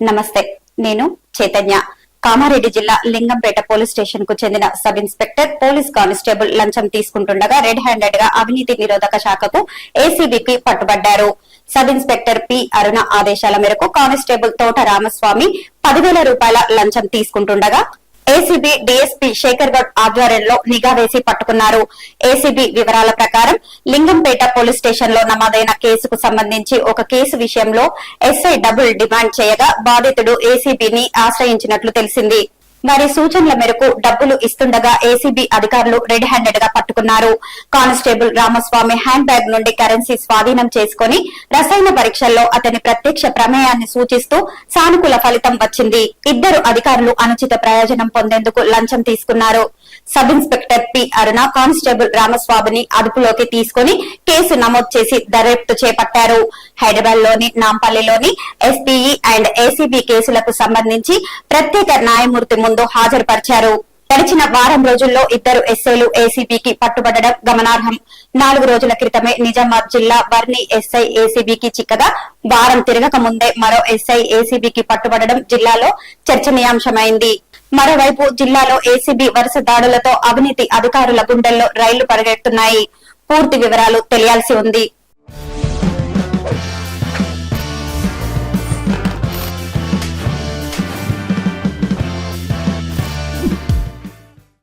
నమస్తే, నేను చైతన్య. కామారెడ్డి జిల్లా లింగంపేట పోలీస్ స్టేషన్ కు చెందిన సబ్ ఇన్స్పెక్టర్ పోలీస్ కానిస్టేబుల్ లంచం తీసుకుంటుండగా రెడ్ హ్యాండెడ్ గా అవినీతి నిరోధక శాఖకు ఏసీబీకి పట్టుబడ్డారు. సబ్ ఇన్స్పెక్టర్ పి అరుణ ఆదేశాల మేరకు కానిస్టేబుల్ తోట రామస్వామి 10,000 రూపాయల లంచం తీసుకుంటుండగా ఏసీబీ డీఎస్పీ శేఖర్ గౌడ్ ఆధ్వర్యంలో నిఘా వేసి పట్టుకున్నారు. ఏసీబీ వివరాల ప్రకారం లింగంపేట పోలీస్ స్టేషన్ లో నమోదైన కేసుకు సంబంధించి ఒక కేసు విషయంలో ఎస్ఐ డబుల్ డిమాండ్ చేయగా బాధితుడు ఏసీబీని ఆశ్రయించినట్లు తెలిసింది. వారి సూచనల మేరకు డబ్బులు ఇస్తుండగా ఏసీబీ అధికారులు రెడ్ హ్యాండెడ్ గా పట్టుకున్నారు. కానిస్టేబుల్ రామస్వామి హ్యాండ్ బ్యాగ్ నుండి కరెన్సీ స్వాధీనం చేసుకుని రసాయన పరీక్షల్లో అతని ప్రత్యక్ష ప్రమేయాన్ని సూచిస్తూ సానుకూల ఫలితం వచ్చింది. ఇద్దరు అధికారులు అనుచిత ప్రయోజనం పొందేందుకు లంచం తీసుకున్నారు. సబ్ ఇన్స్పెక్టర్ పి అరుణ కానిస్టేబుల్ రామస్వామిని అదుపులోకి తీసుకుని కేసు నమోదు చేసి దర్యాప్తు చేపట్టారు. హైదరాబాద్ లోని నాంపల్లిలోని ఎస్పీఈ అండ్ ఏసీబీ కేసులకు సంబంధించి ప్రత్యేక న్యాయమూర్తి ముందు హాజరుపరిచారు. గడిచిన వారం రోజుల్లో ఇద్దరు ఎస్ఐలు ఏసీబీకి పట్టుబడడం గమనార్హం. 4 రోజుల క్రితమే నిజామాబాద్ జిల్లా వర్ని ఎస్ఐ ఏసీబీకి చిక్కగా వారం తిరగక ముందే మరో ఎస్ఐ ఏసీబీకి పట్టుబడడం జిల్లాలో చర్చనీయాంశమైంది. మరోవైపు జిల్లాలో ఏసీబీ వరుస దాడులతో అవినీతి అధికారుల గుండెల్లో రైళ్లు పరిగెడుతున్నాయి. పూర్తి వివరాలు తెలియాల్సి ఉంది.